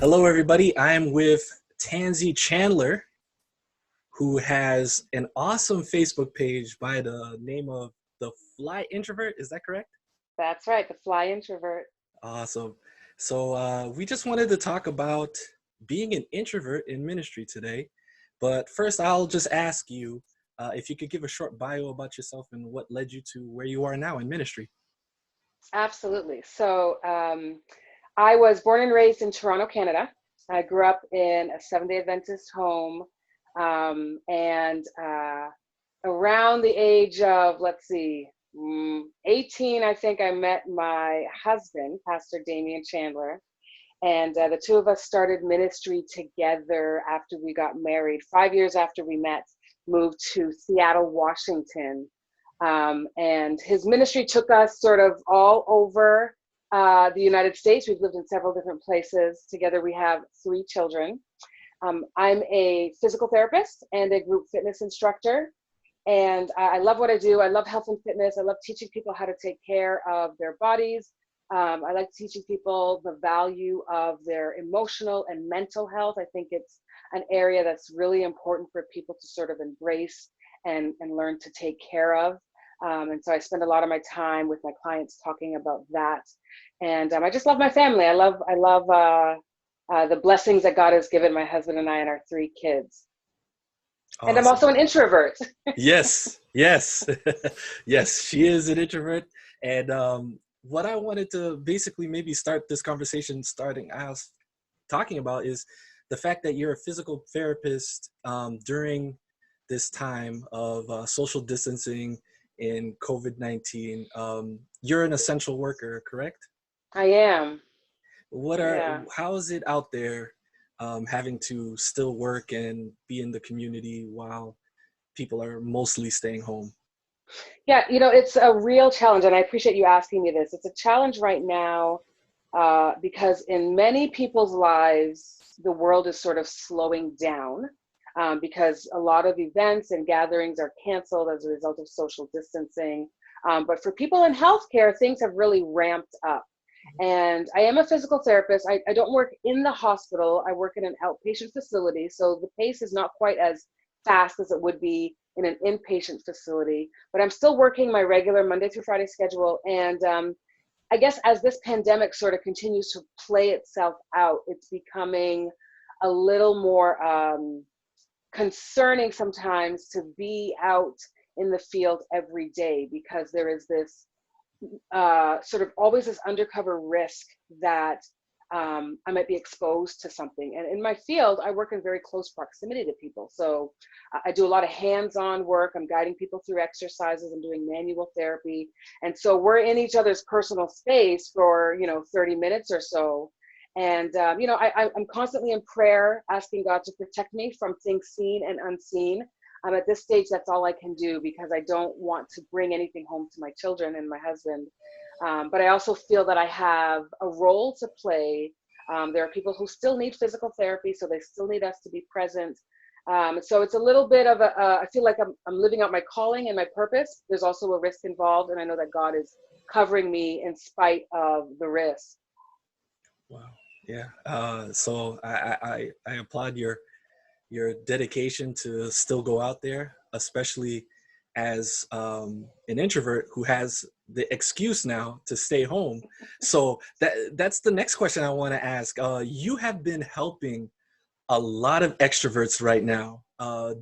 Hello, everybody. I am with Tanzy Chandler, who has an awesome Facebook page by the name of the Fly Introvert. Is that correct? That's right, the Fly Introvert. Awesome. So we just wanted to talk about being an introvert in ministry today. But first, I'll just ask you if you could give a short bio about yourself and what led you to where you are now in ministry. Absolutely. I was born and raised in Toronto, Canada. I grew up in a Seventh-day Adventist home, and around the age of, 18, I think I met my husband, Pastor Damian Chandler, and the two of us started ministry together after we got married. 5 years after we met, moved to Seattle, Washington. And his ministry took us sort of all over the United States. We've lived in several different places. Together we have 3 children. I'm a physical therapist and a group fitness instructor. And I love what I do. I love health and fitness. I love teaching people how to take care of their bodies. I like teaching people the value of their emotional and mental health. I think it's an area that's really important for people to sort of embrace and learn to take care of. And so I spend a lot of my time with my clients talking about that. And I just love my family. I love the blessings that God has given my husband and I and our 3 kids. And I'm Awesome. also an introvert. Yes, yes, yes, she is an introvert. And what I wanted to basically maybe start this conversation starting out talking about is the fact that you're a physical therapist during this time of social distancing in COVID-19. You're an essential worker, correct? I am. Yeah. How is it out there having to still work and be in the community while people are mostly staying home? Yeah, it's a real challenge, and I appreciate you asking me this. It's a challenge right now because in many people's lives, the world is sort of slowing down because a lot of events and gatherings are canceled as a result of social distancing. But for people in healthcare, things have really ramped up. And I am a physical therapist. I don't work in the hospital. I work in an outpatient facility. So the pace is not quite as fast as it would be in an inpatient facility, but I'm still working my regular Monday through Friday schedule. And I guess as this pandemic sort of continues to play itself out, it's becoming a little more concerning sometimes to be out in the field every day because there is this sort of always this undercover risk that I might be exposed to something. And in my field, I work in very close proximity to people. So I do a lot of hands-on work. I'm guiding people through exercises. I'm doing manual therapy. And so we're in each other's personal space for, 30 minutes or so. And, I'm constantly in prayer, asking God to protect me from things seen and unseen. At this stage, that's all I can do because I don't want to bring anything home to my children and my husband. But I also feel that I have a role to play. There are people who still need physical therapy, so they still need us to be present. So it's a little bit of I feel like I'm living out my calling and my purpose. There's also a risk involved, and I know that God is covering me in spite of the risk. Wow. Yeah. So I applaud your dedication to still go out there, especially as an introvert who has the excuse now to stay home. So that's the next question I want to ask. You have been helping a lot of extroverts right now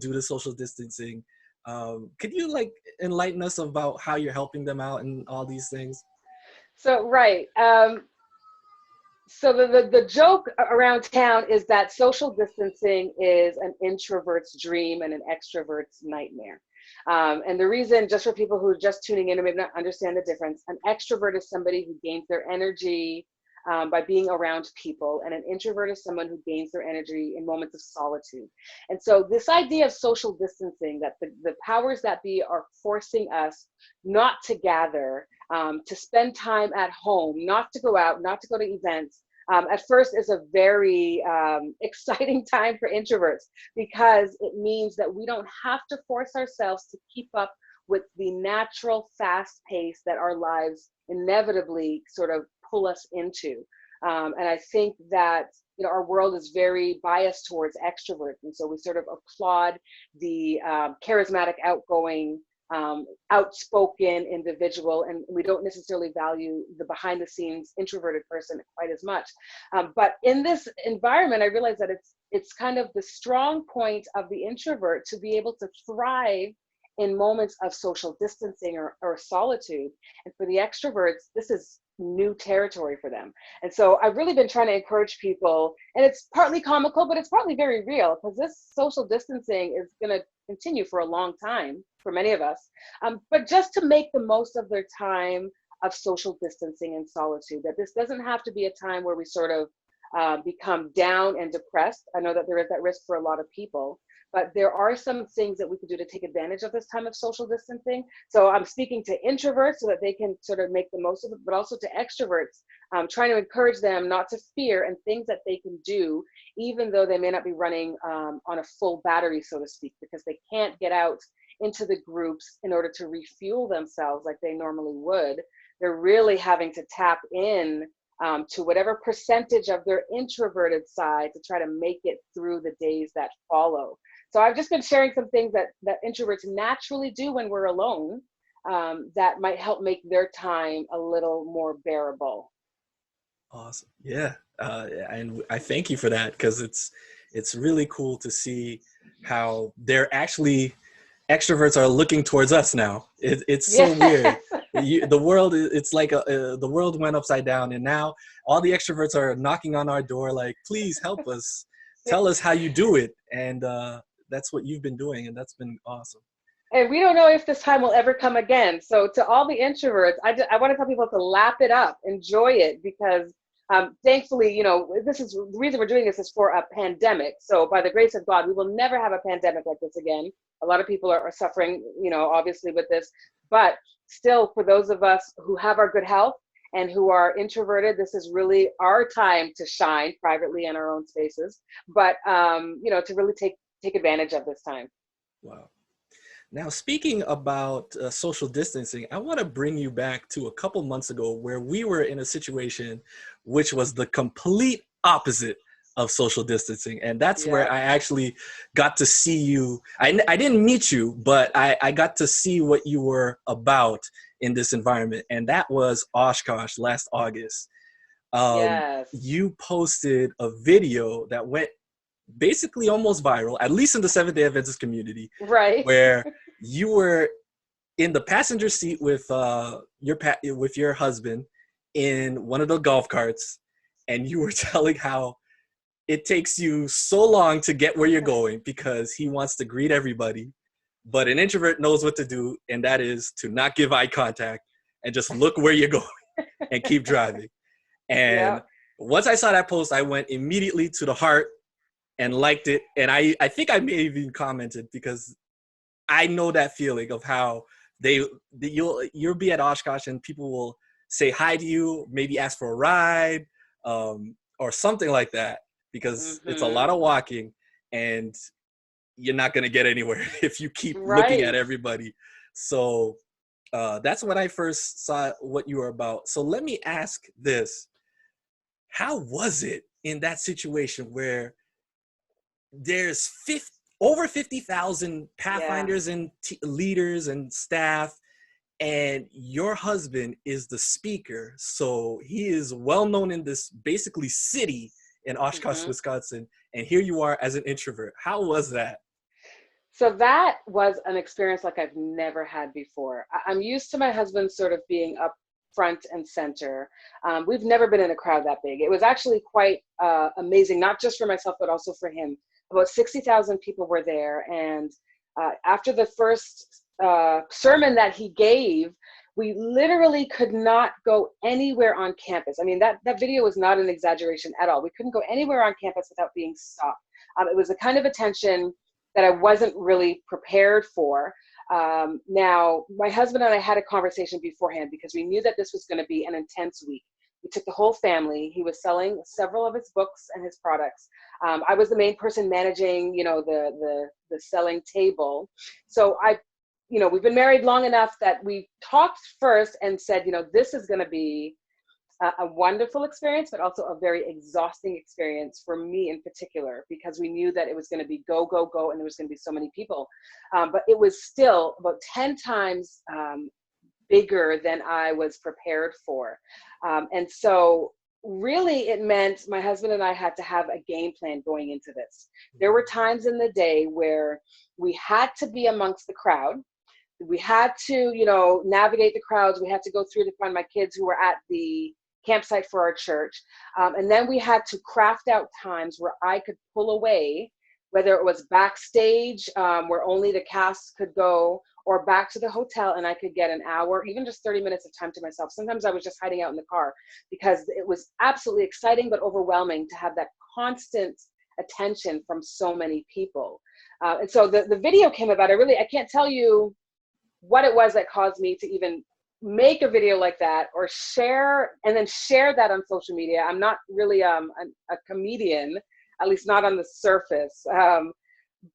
due to social distancing. Could you enlighten us about how you're helping them out and all these things? So, right. So the joke around town is that social distancing is an introvert's dream and an extrovert's nightmare. And the reason, just for people who are just tuning in and maybe not understand the difference, an extrovert is somebody who gains their energy by being around people, and an introvert is someone who gains their energy in moments of solitude. And so this idea of social distancing, that the powers that be are forcing us not to gather, to spend time at home, not to go out, not to go to events, at first is a very exciting time for introverts because it means that we don't have to force ourselves to keep up with the natural fast pace that our lives inevitably sort of pull us into. And I think that, our world is very biased towards extroverts. And so we sort of applaud the charismatic, outgoing, outspoken individual, and we don't necessarily value the behind the scenes introverted person quite as much. But in this environment, I realized that it's kind of the strong point of the introvert to be able to thrive in moments of social distancing or solitude. And for the extroverts, this is new territory for them. And so I've really been trying to encourage people, and it's partly comical, but it's partly very real, because this social distancing is going to continue for a long time for many of us. But just to make the most of their time of social distancing and solitude, that this doesn't have to be a time where we sort of become down and depressed. I know that there is that risk for a lot of people, but there are some things that we can do to take advantage of this time of social distancing. So I'm speaking to introverts so that they can sort of make the most of it, but also to extroverts, trying to encourage them not to fear, and things that they can do, even though they may not be running on a full battery, so to speak, because they can't get out into the groups in order to refuel themselves like they normally would. They're really having to tap in to whatever percentage of their introverted side to try to make it through the days that follow. So I've just been sharing some things that introverts naturally do when we're alone, that might help make their time a little more bearable. Awesome. Yeah. And I thank you for that, because it's really cool to see how they're actually, extroverts are looking towards us now. It's so weird. Yes. The world, it's like the world went upside down, and now all the extroverts are knocking on our door like, please help us, tell us how you do it. And that's what you've been doing, and that's been awesome. And we don't know if this time will ever come again. So to all the introverts, I want to tell people to lap it up, enjoy it, because thankfully, this is the reason we're doing this is for a pandemic. So by the grace of God, we will never have a pandemic like this again. A lot of people are suffering, obviously with this, but still, for those of us who have our good health and who are introverted, this is really our time to shine privately in our own spaces, but to really take advantage of this time. Wow. Now, speaking about social distancing, I want to bring you back to a couple months ago where we were in a situation which was the complete opposite of social distancing. And that's where Yeah. I actually got to see you. I didn't meet you, but I got to see what you were about in this environment. And that was Oshkosh last August. Yes. You posted a video that went basically almost viral, at least in the Seventh-day Adventist community, Right. where you were in the passenger seat with your husband in one of the golf carts, and you were telling how it takes you so long to get where you're going because he wants to greet everybody, but an introvert knows what to do, and that is to not give eye contact and just look where you're going and keep driving. Yeah. And once I saw that post, I went immediately to the heart and liked it. And I think I may have even commented, because I know that feeling of how you'll be at Oshkosh and people will say hi to you, maybe ask for a ride, or something like that, because it's a lot Mm-hmm. of walking and you're not going to get anywhere if you keep looking at Right. everybody. So that's when I first saw what you were about. So let me ask this. How was it in that situation where there's over 50,000 Yeah. pathfinders and leaders and staff, and your husband is the speaker, so he is well known in this basically city in Oshkosh, Mm-hmm. Wisconsin, and here you are as an introvert. How was that? So that was an experience like I've never had before. I'm used to my husband sort of being up front and center. We've never been in a crowd that big. It was actually quite amazing, not just for myself, but also for him. About 60,000 people were there. And after the first sermon that he gave, we literally could not go anywhere on campus. I mean, that video was not an exaggeration at all. We couldn't go anywhere on campus without being stopped. It was a kind of attention that I wasn't really prepared for. Now, my husband and I had a conversation beforehand because we knew that this was going to be an intense week. We took the whole family. He was selling several of his books and his products. I was the main person managing, the selling table. So we've been married long enough that we talked first and said, this is going to be a wonderful experience, but also a very exhausting experience for me in particular, because we knew that it was going to be go, go, go, and there was going to be so many people. But it was still about 10 times bigger than I was prepared for. And so really it meant my husband and I had to have a game plan going into this. There were times in the day where we had to be amongst the crowd. We had to, navigate the crowds. We had to go through to find my kids who were at the campsite for our church. And then we had to craft out times where I could pull away, whether it was backstage where only the cast could go, or back to the hotel and I could get an hour, even just 30 minutes of time to myself. Sometimes I was just hiding out in the car because it was absolutely exciting but overwhelming to have that constant attention from so many people. And so the video came about. I can't tell you what it was that caused me to even make a video like that or share that on social media. I'm not really a comedian, at least not on the surface.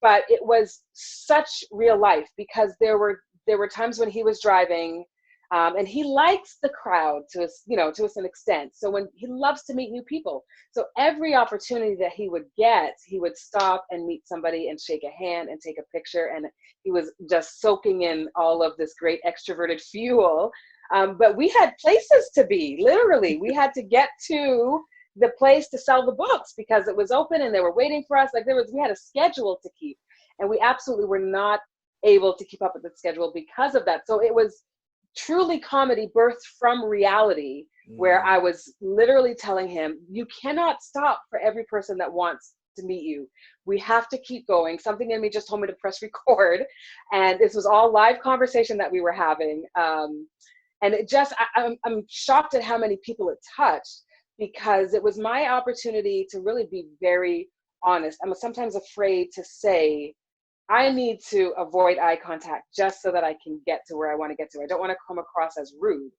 But it was such real life, because there were times when he was driving, and he likes the crowd to an extent. So when he loves to meet new people, so every opportunity that he would get, he would stop and meet somebody and shake a hand and take a picture. And he was just soaking in all of this great extroverted fuel. But we had places to be, literally. We had to get to the place to sell the books because it was open and they were waiting for us. We had a schedule to keep, and we absolutely were not able to keep up with the schedule because of that. So it was truly comedy birthed from reality, where I was literally telling him, you cannot stop for every person that wants to meet you. We have to keep going. Something in me just told me to press record, and this was all live conversation that we were having. And it just, I'm shocked at how many people it touched, because it was my opportunity to really be very honest. I'm sometimes afraid to say, I need to avoid eye contact just so that I can get to where I want to get to. I don't want to come across as rude,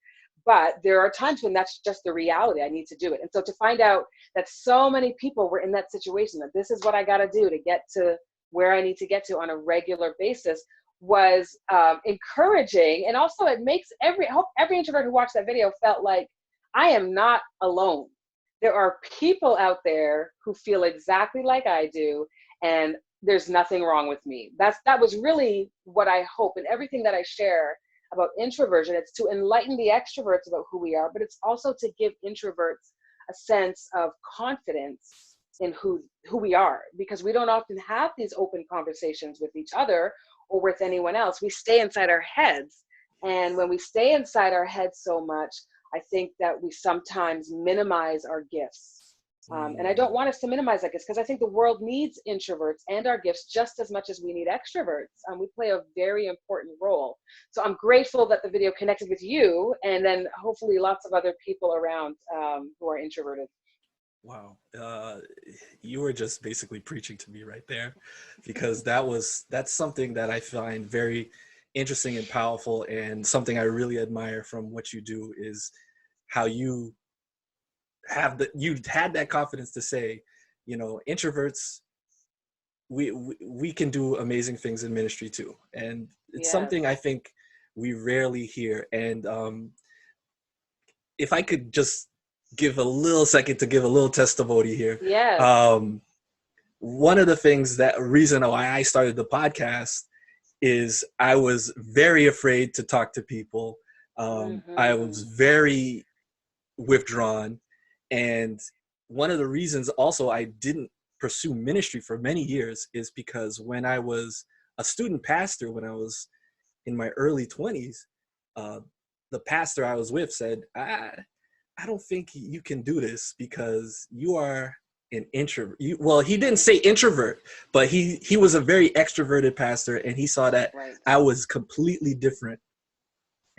but there are times when that's just the reality. I need to do it. And so to find out that so many people were in that situation, that this is what I got to do to get to where I need to get to on a regular basis, was encouraging. And also it makes every introvert who watched that video felt like I am not alone. There are people out there who feel exactly like I do, and there's nothing wrong with me. That was really what I hope. And everything that I share about introversion, it's to enlighten the extroverts about who we are, but it's also to give introverts a sense of confidence in who we are, because we don't often have these open conversations with each other or with anyone else. We stay inside our heads. And when we stay inside our heads so much, I think that we sometimes minimize our gifts. And I don't want us to minimize that gifts, because I think the world needs introverts and our gifts just as much as we need extroverts. We play a very important role. So I'm grateful that the video connected with you, and then hopefully lots of other people around who are introverted. Wow. You were just basically preaching to me right there, because that's something that I find very interesting and powerful, and something I really admire from what you do is how you had that confidence to say, introverts, we can do amazing things in ministry too. And it's something I think we rarely hear. And if I could just give a little second to give a little testimony here. One of the reason why I started the podcast is I was very afraid to talk to people. I was very withdrawn. And one of the reasons also I didn't pursue ministry for many years is because when I was a student pastor, when I was in my early 20s, the pastor I was with said, I don't think you can do this because you are an introvert. Well, he didn't say introvert, but he was a very extroverted pastor, and he saw that I was completely different.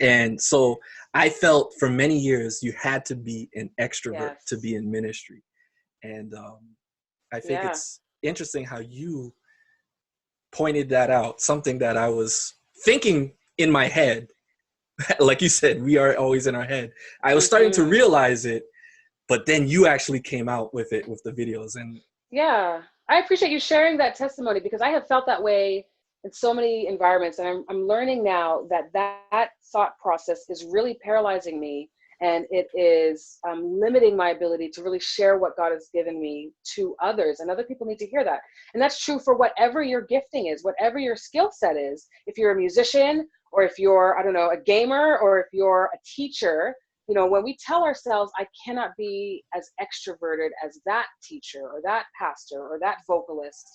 And so I felt for many years you had to be an extrovert to be in ministry. And I think it's interesting how you pointed that out, something that I was thinking in my head. Like you said, we are always in our head. I was starting to realize it, but then you actually came out with it with the videos. And I appreciate you sharing that testimony, because I have felt that way in so many environments. And I'm learning now that thought process is really paralyzing me And it is limiting my ability to really share what God has given me to others. And other people need to hear that. And that's true for whatever your gifting is, whatever your skill set is. If you're a musician, or if you're, I don't know, a gamer, or if you're a teacher, you know, when we tell ourselves, I cannot be as extroverted as that teacher or that pastor or that vocalist,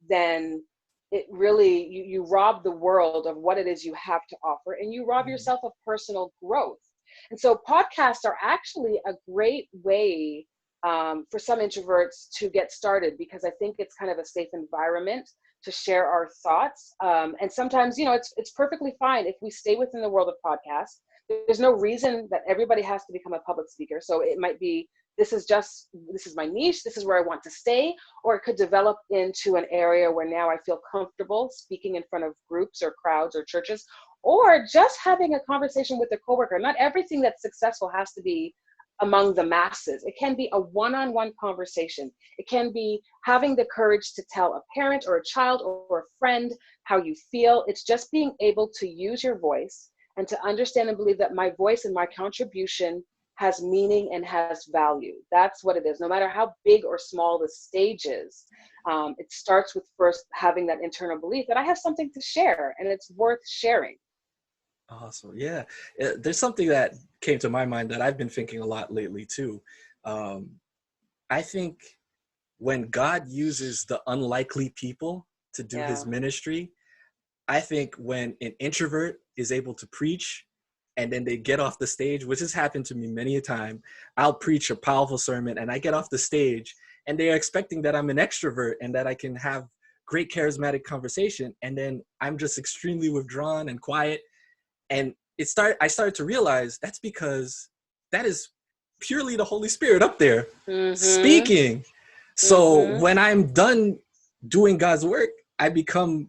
then it really, you rob the world of what it is you have to offer, and you rob yourself of personal growth. And so podcasts are actually a great way for some introverts to get started, because I think it's kind of a safe environment to share our thoughts. And sometimes, you know, it's perfectly fine if we stay within the world of podcasts. There's no reason that everybody has to become a public speaker. So it might be, this is my niche, this is where I want to stay, or it could develop into an area where now I feel comfortable speaking in front of groups or crowds or churches, or just having a conversation with a coworker. Not everything that's successful has to be among the masses. It can be a one-on-one conversation. It can be having the courage to tell a parent or a child or a friend how you feel. It's just being able to use your voice and to understand and believe that my voice and my contribution has meaning and has value. That's what it is. No matter how big or small the stage is, it starts with first having that internal belief that I have something to share and it's worth sharing. Awesome. Yeah. There's something that came to my mind that I've been thinking a lot lately too. I think when God uses the unlikely people to do his ministry, I think when an introvert is able to preach and then they get off the stage, which has happened to me many a time, I'll preach a powerful sermon and I get off the stage and they are expecting that I'm an extrovert and that I can have great charismatic conversation. And then I'm just extremely withdrawn and quiet. And I started to realize that's because that is purely the Holy Spirit up there speaking. So when I'm done doing God's work, I become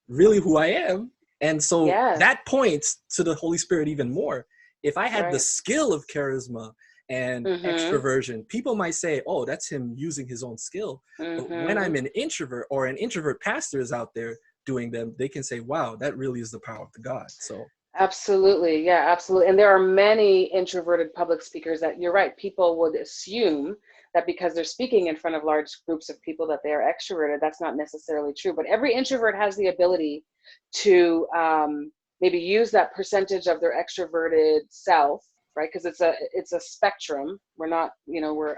really who I am. And so that points to the Holy Spirit even more. If I had the skill of charisma and extroversion, people might say, oh, that's him using his own skill. But when I'm an introvert or an introvert pastor is out there doing them, they can say, wow, that really is the power of the God. So absolutely. Yeah, absolutely. And there are many introverted public speakers that, you're right, people would assume that because they're speaking in front of large groups of people that they are extroverted. That's not necessarily true. But every introvert has the ability to maybe use that percentage of their extroverted self, right? Because it's a spectrum. We're not, you know,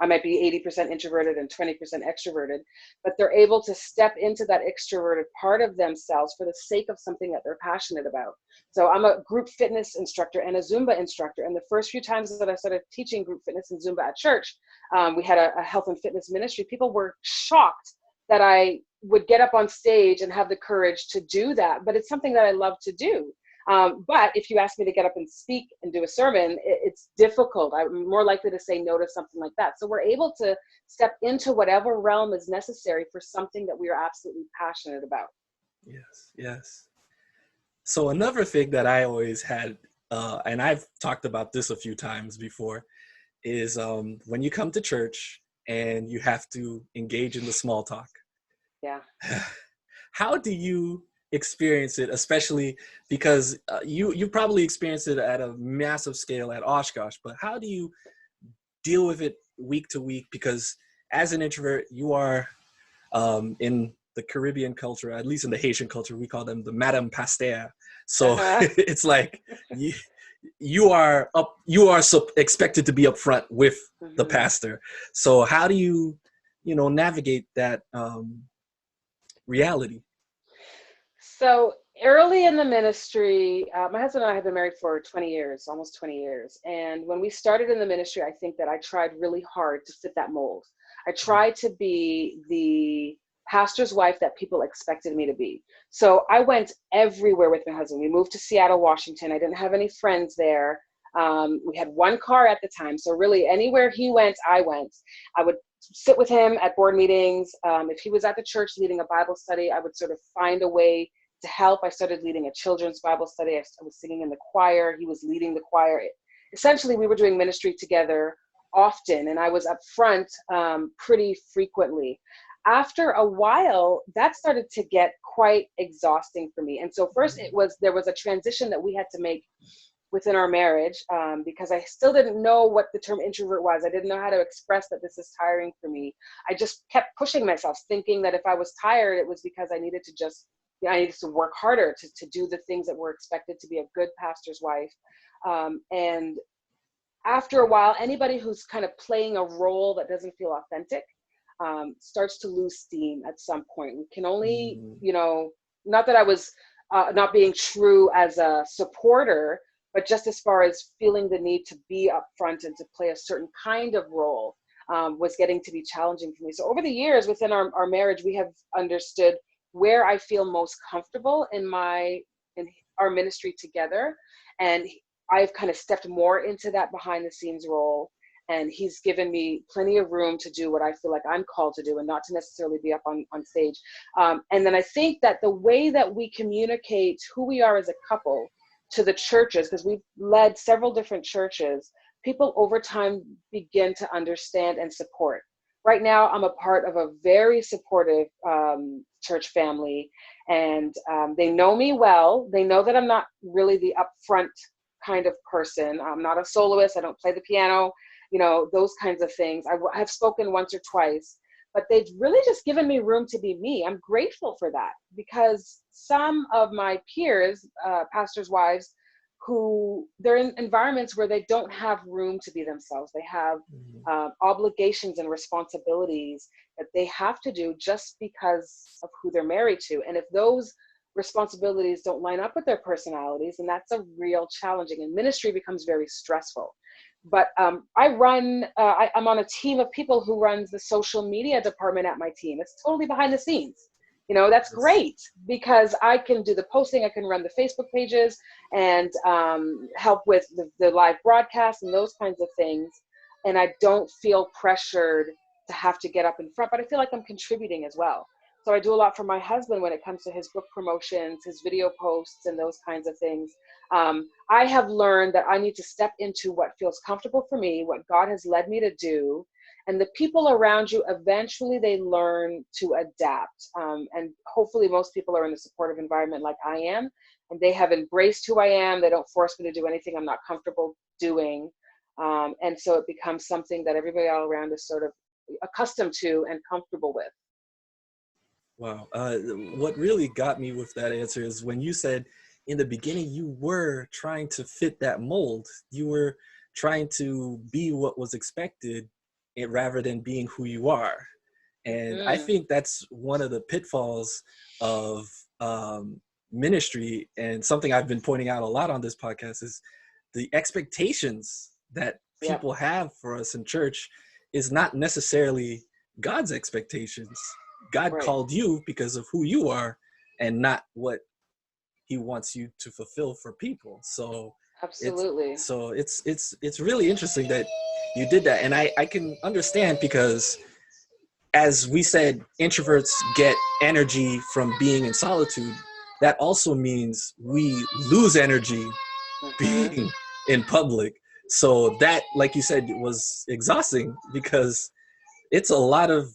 I might be 80% introverted and 20% extroverted, but they're able to step into that extroverted part of themselves for the sake of something that they're passionate about. So I'm a group fitness instructor and a Zumba instructor. And the first few times that I started teaching group fitness and Zumba at church, we had a health and fitness ministry. People were shocked that I would get up on stage and have the courage to do that. But it's something that I love to do. But if you ask me to get up and speak and do a sermon, it's difficult. I'm more likely to say no to something like that. So we're able to step into whatever realm is necessary for something that we are absolutely passionate about. Yes, yes. So another thing that I always had, and I've talked about this a few times before, is when you come to church and you have to engage in the small talk. Yeah. How do you experience it, especially because you probably experienced it at a massive scale at Oshkosh, but how do you deal with it week to week? Because as an introvert, you are in the Caribbean culture, at least in the Haitian culture, we call them the Madame Pasteur. So it's like you are expected to be upfront with the pastor. So how do you navigate that reality? So early in the ministry, my husband and I have been married for 20 years, almost 20 years. And when we started in the ministry, I think that I tried really hard to fit that mold. I tried to be the pastor's wife that people expected me to be. So I went everywhere with my husband. We moved to Seattle, Washington. I didn't have any friends there. We had one car at the time. So really anywhere he went, I went. I would sit with him at board meetings. If he was at the church leading a Bible study, I would sort of find a way to help. I started leading a children's Bible study. I was singing in the choir. He was leading the choir. Essentially, we were doing ministry together often, and I was up front pretty frequently. After a while, that started to get quite exhausting for me. And so first there was a transition that we had to make within our marriage, because I still didn't know what the term introvert was. I didn't know how to express that this is tiring for me. I just kept pushing myself, thinking that if I was tired, it was because I needed to just, I needed to work harder to do the things that were expected to be a good pastor's wife. And after a while, anybody who's kind of playing a role that doesn't feel authentic starts to lose steam at some point. We can only, not that I was not being true as a supporter, but just as far as feeling the need to be upfront and to play a certain kind of role was getting to be challenging for me. So over the years within our marriage, we have understood where I feel most comfortable in our ministry together. And I've kind of stepped more into that behind the scenes role. And he's given me plenty of room to do what I feel like I'm called to do and not to necessarily be up on stage. And then I think that the way that we communicate who we are as a couple to the churches, because we've led several different churches, people over time begin to understand and support. Right now, I'm a part of a very supportive church family, and they know me well. They know that I'm not really the upfront kind of person. I'm not a soloist. I don't play the piano, those kinds of things. I have spoken once or twice, but they've really just given me room to be me. I'm grateful for that, because some of my peers, pastors' wives, who they're in environments where they don't have room to be themselves. They have obligations and responsibilities that they have to do just because of who they're married to. And if those responsibilities don't line up with their personalities, and that's a real challenging, and ministry becomes very stressful. But I'm on a team of people who runs the social media department at my team. It's totally behind the scenes. That's great, because I can do the posting, I can run the Facebook pages and help with the live broadcast and those kinds of things. And I don't feel pressured to have to get up in front, but I feel like I'm contributing as well. So I do a lot for my husband when it comes to his book promotions, his video posts, and those kinds of things. I have learned that I need to step into what feels comfortable for me, what God has led me to do. And the people around you, eventually they learn to adapt. And hopefully most people are in a supportive environment like I am, and they have embraced who I am. They don't force me to do anything I'm not comfortable doing. And so it becomes something that everybody all around is sort of accustomed to and comfortable with. Wow. What really got me with that answer is when you said in the beginning you were trying to fit that mold. You were trying to be what was expected rather than being who you are. And I think that's one of the pitfalls of ministry, and something I've been pointing out a lot on this podcast is the expectations that people have for us in church is not necessarily God's expectations. God called you because of who you are and not what he wants you to fulfill for people. So absolutely. It's really interesting that you did that. And I can understand, because as we said, introverts get energy from being in solitude. That also means we lose energy being in public. So that, like you said, was exhausting, because it's a lot of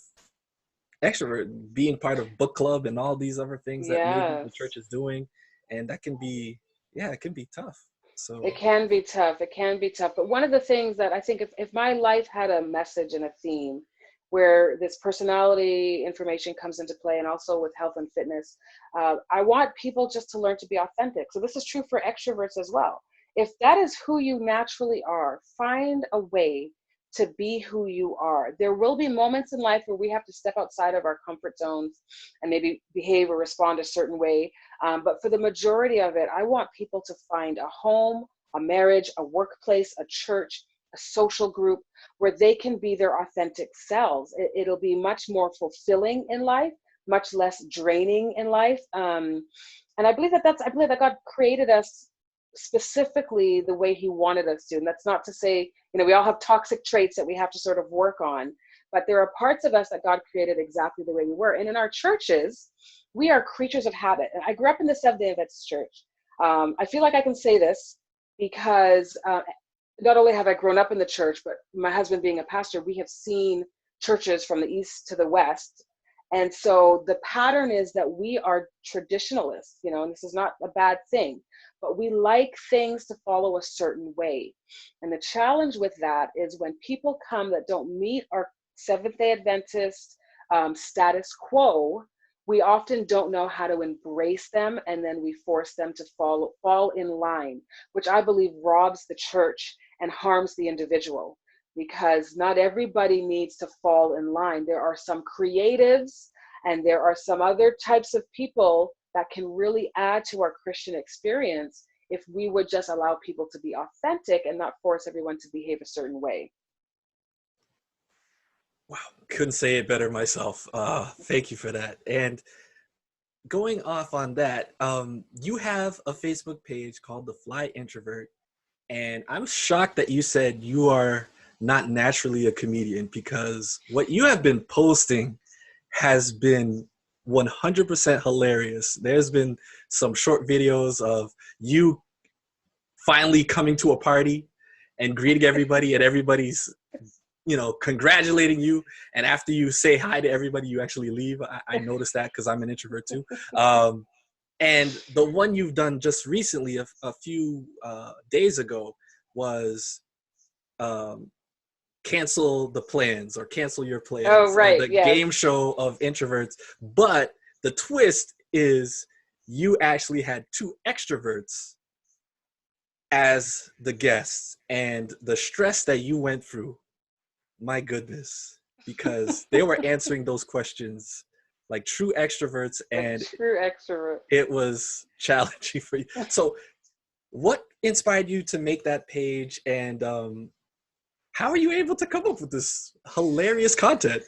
extrovert being part of book club and all these other things that maybe the church is doing. And that can be, it can be tough. So it can be tough. It can be tough. But one of the things that I think, if my life had a message and a theme where this personality information comes into play, and also with health and fitness, I want people just to learn to be authentic. So this is true for extroverts as well. If that is who you naturally are, find a way to be who you are. There will be moments in life where we have to step outside of our comfort zones and maybe behave or respond a certain way. But for the majority of it, I want people to find a home, a marriage, a workplace, a church, a social group where they can be their authentic selves. It'll be much more fulfilling in life, much less draining in life. And I believe that God created us specifically the way he wanted us to. And that's not to say, we all have toxic traits that we have to sort of work on, but there are parts of us that God created exactly the way we were. And in our churches, we are creatures of habit. And I grew up in the Seventh-day Adventist church. I feel like I can say this because not only have I grown up in the church, but my husband being a pastor, we have seen churches from the east to the west. And so the pattern is that we are traditionalists, and this is not a bad thing, but we like things to follow a certain way. And the challenge with that is when people come that don't meet our Seventh-day Adventist status quo, we often don't know how to embrace them, and then we force them to fall in line, which I believe robs the church and harms the individual, because not everybody needs to fall in line. There are some creatives and there are some other types of people that can really add to our Christian experience if we would just allow people to be authentic and not force everyone to behave a certain way. Wow, couldn't say it better myself. Thank you for that. And going off on that, you have a Facebook page called the Fly Introvert, and I'm shocked that you said you are not naturally a comedian, because what you have been posting has been 100% hilarious. There's been some short videos of you finally coming to a party and greeting everybody, and everybody's, congratulating you. And after you say hi to everybody, you actually leave. I noticed that because I'm an introvert too. And the one you've done just recently, a few days ago, was cancel the plans, or cancel your Oh, plans, right. the Yes. game show of introverts. But the twist is you actually had two extroverts as the guests, and the stress that you went through, my goodness, because they were answering those questions like true extroverts, Like and true extrovert. it was challenging for you. So what inspired you to make that page, and how are you able to come up with this hilarious content?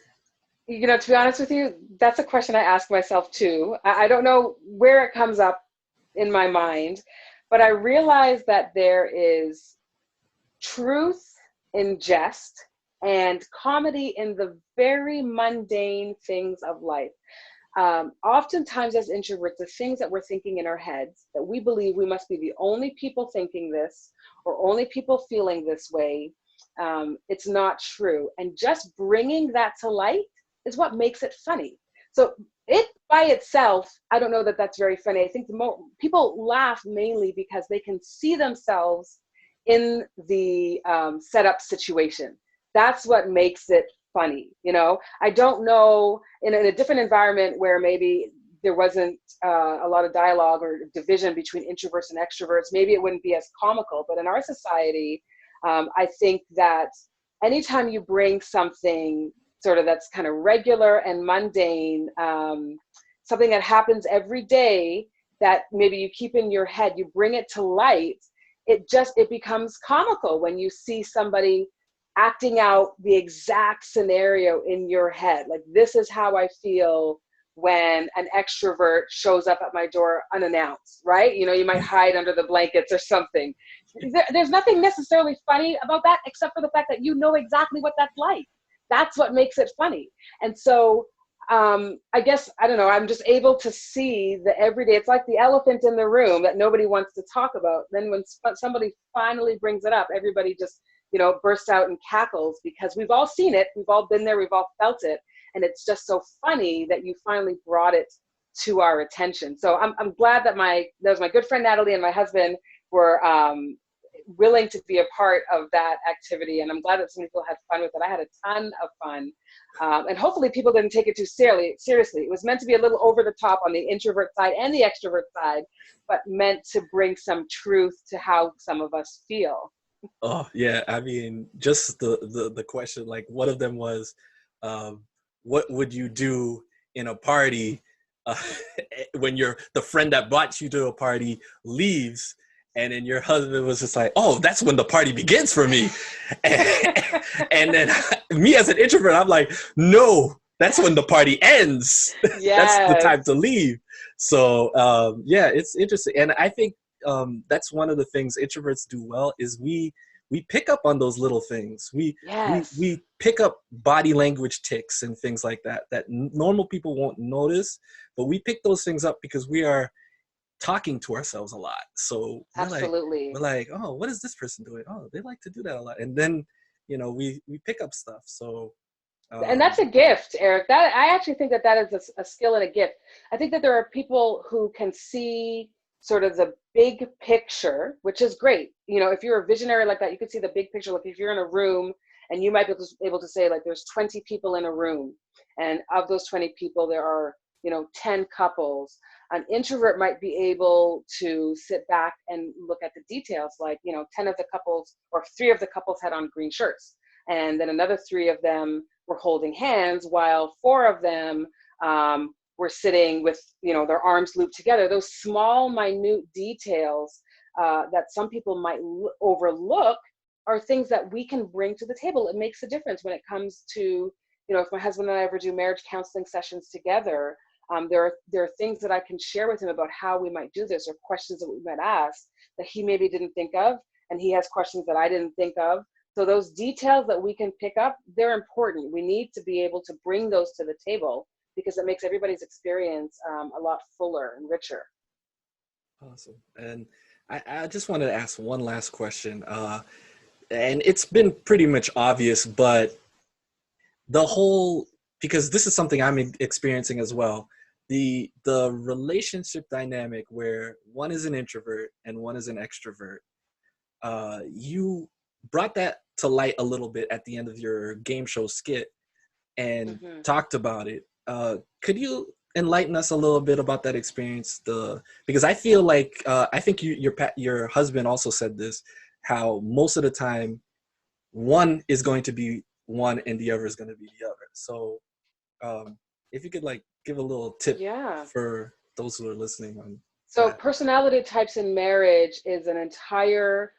To be honest with you, that's a question I ask myself too. I don't know where it comes up in my mind, but I realize that there is truth in jest and comedy in the very mundane things of life. Oftentimes as introverts, the things that we're thinking in our heads, that we believe we must be the only people thinking this or only people feeling this way, it's not true. And just bringing that to light is what makes it funny. So it by itself, I don't know that that's very funny. I think people laugh mainly because they can see themselves in the setup situation. That's what makes it funny. I don't know, in a different environment where maybe there wasn't a lot of dialogue or division between introverts and extroverts, maybe it wouldn't be as comical. But in our society, I think that anytime you bring something sort of that's kind of regular and mundane, something that happens every day that maybe you keep in your head, you bring it to light, it becomes comical when you see somebody acting out the exact scenario in your head. Like, this is how I feel when an extrovert shows up at my door unannounced, right? You might hide under the blankets or something. There's nothing necessarily funny about that, except for the fact that you know exactly what that's like. That's what makes it funny. And so I guess, I don't know, I'm just able to see the everyday. It's like the elephant in the room that nobody wants to talk about. Then when somebody finally brings it up, everybody just, bursts out and cackles, because we've all seen it. We've all been there. We've all felt it. And it's just so funny that you finally brought it to our attention. So I'm glad that that was my good friend Natalie and my husband were willing to be a part of that activity. And I'm glad that so many people had fun with it. I had a ton of fun. And hopefully people didn't take it too seriously. It was meant to be a little over the top on the introvert side and the extrovert side, but meant to bring some truth to how some of us feel. Oh yeah, I mean, just the question, like one of them was, what would you do in a party uh, when the friend that brought you to a party leaves, and then your husband was just like, oh, that's when the party begins for me. And then me as an introvert, I'm like, no, that's when the party ends. That's the Yes. time to leave. So yeah, it's interesting. And I think that's one of the things introverts do well, is we pick up on those little things. Yes. We pick up body language tics and things like that normal people won't notice, but we pick those things up because we are talking to ourselves a lot. So we're Absolutely. like, oh, what is this person doing? Oh, they like to do that a lot. And then, we pick up stuff. So And that's a gift, Eric. That I actually think that is a skill and a gift. I think that there are people who can see sort of the big picture, which is great. You know, if you're a visionary like that, you can see the big picture. Like if you're in a room and you might be able to say like there's 20 people in a room, and of those 20 people, there are, you know, 10 couples. An introvert might be able to sit back and look at the details, like, you know, 10 of the couples or 3 of the couples had on green shirts. And then another 3 of them were holding hands while 4 of them were sitting with, you know, their arms looped together. Those small, minute details that some people might overlook are things that we can bring to the table. It makes a difference when it comes to, you know, if my husband and I ever do marriage counseling sessions together, there are things that I can share with him about how we might do this, or questions that we might ask that he maybe didn't think of, and he has questions that I didn't think of. So those details that we can pick up, they're important. We need to be able to bring those to the table because it makes everybody's experience a lot fuller and richer. Awesome. And I just wanted to ask one last question. And it's been pretty much obvious, but the whole, because this is something I'm experiencing as well, the relationship dynamic where one is an introvert and one is an extrovert. You brought that to light a little bit at the end of your game show skit and talked about it. Could you enlighten us a little bit about that experience? Because I feel like I think your husband also said this, how most of the time one is going to be one and the other is going to be the other. So if you could like give a little tip Yeah. for those who are listening on So that. personality types in marriage is an entire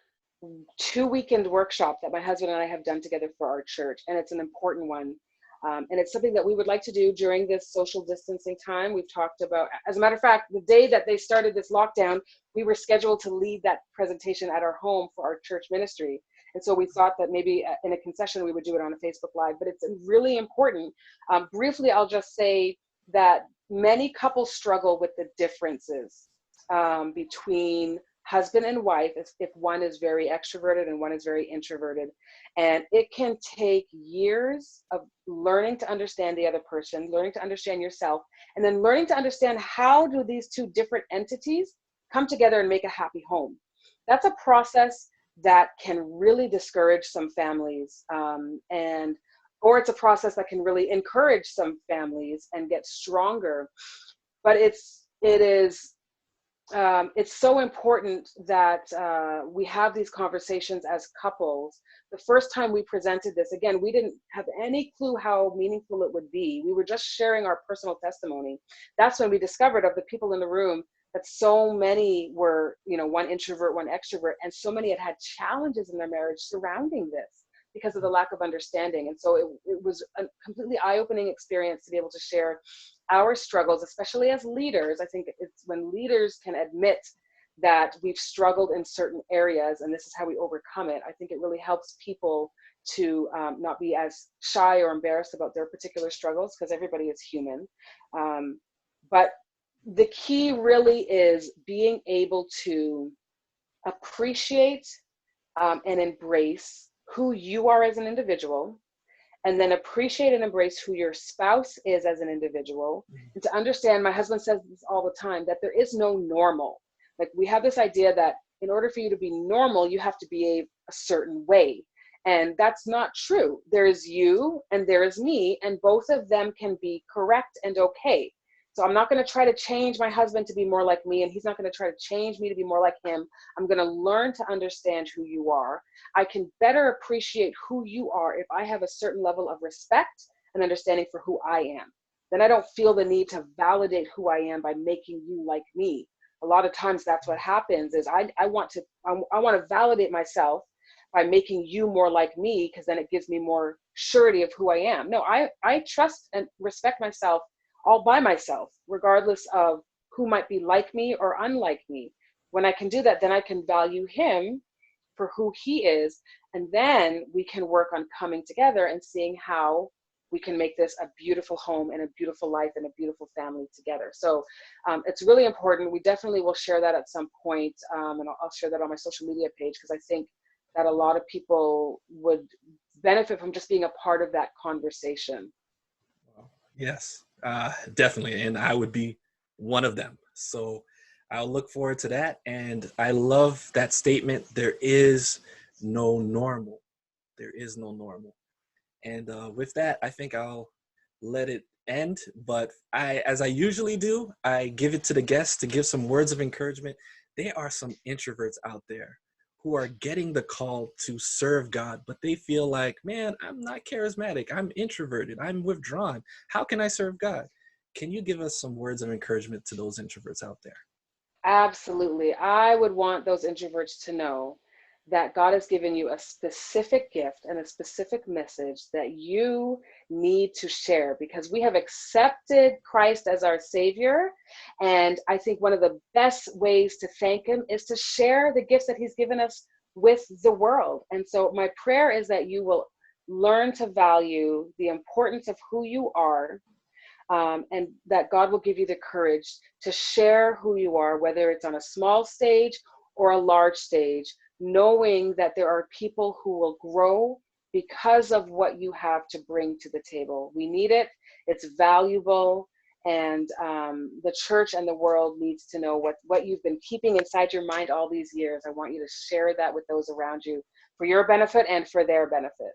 2-weekend workshop that my husband and I have done together for our church, and it's an important one. And it's something that we would like to do during this social distancing time. We've talked about, as a matter of fact, the day that they started this lockdown, we were scheduled to lead that presentation at our home for our church ministry. And so we thought that maybe in a concession, we would do it on a Facebook Live, but it's really important. Briefly, I'll just say that many couples struggle with the differences between husband and wife if one is very extroverted and one is very introverted. And it can take years of learning to understand the other person, learning to understand yourself, and then learning to understand how do these two different entities come together and make a happy home. That's a process that can really discourage some families, or it's a process that can really encourage some families and get stronger. But it's so important that we have these conversations as couples. The first time we presented this, again, we didn't have any clue how meaningful it would be. We were just sharing our personal testimony. That's when we discovered, of the people in the room, that so many were, you know, one introvert, one extrovert, and so many had challenges in their marriage surrounding this because of the lack of understanding. And so it was a completely eye-opening experience to be able to share our struggles, especially as leaders. I think it's when leaders can admit that we've struggled in certain areas and this is how we overcome it. I think it really helps people to not be as shy or embarrassed about their particular struggles, because everybody is human. But the key really is being able to appreciate and embrace who you are as an individual, and then appreciate and embrace who your spouse is as an individual. And to understand, my husband says this all the time, that there is no normal. Like, we have this idea that in order for you to be normal, you have to behave a certain way. And that's not true. There is you and there is me, and both of them can be correct and okay. So I'm not going to try to change my husband to be more like me, and he's not going to try to change me to be more like him. I'm going to learn to understand who you are. I can better appreciate who you are if I have a certain level of respect and understanding for who I am. Then I don't feel the need to validate who I am by making you like me. A lot of times that's what happens, is I want to validate myself by making you more like me, because then it gives me more surety of who I am. No, I trust and respect myself all by myself, regardless of who might be like me or unlike me. When I can do that, then I can value him for who he is. And then we can work on coming together and seeing how we can make this a beautiful home and a beautiful life and a beautiful family together. So it's really important. We definitely will share that at some point, and I'll share that on my social media page, because I think that a lot of people would benefit from just being a part of that conversation. Yes, definitely. And I would be one of them. So I'll look forward to that. And I love that statement. There is no normal. There is no normal. And with that, I think I'll let it end. But as I usually do, I give it to the guests to give some words of encouragement. There are some introverts out there who are getting the call to serve God, but they feel like, man, I'm not charismatic. I'm introverted. I'm withdrawn. How can I serve God? Can you give us some words of encouragement to those introverts out there? Absolutely. I would want those introverts to know that God has given you a specific gift and a specific message that you need to share because we have accepted Christ as our Savior. And I think one of the best ways to thank Him is to share the gifts that He's given us with the world. And so, my prayer is that you will learn to value the importance of who you are, and that God will give you the courage to share who you are, whether it's on a small stage or a large stage, knowing that there are people who will grow because of what you have to bring to the table. We need it, it's valuable, and the church and the world needs to know what you've been keeping inside your mind all these years. I want you to share that with those around you for your benefit and for their benefit.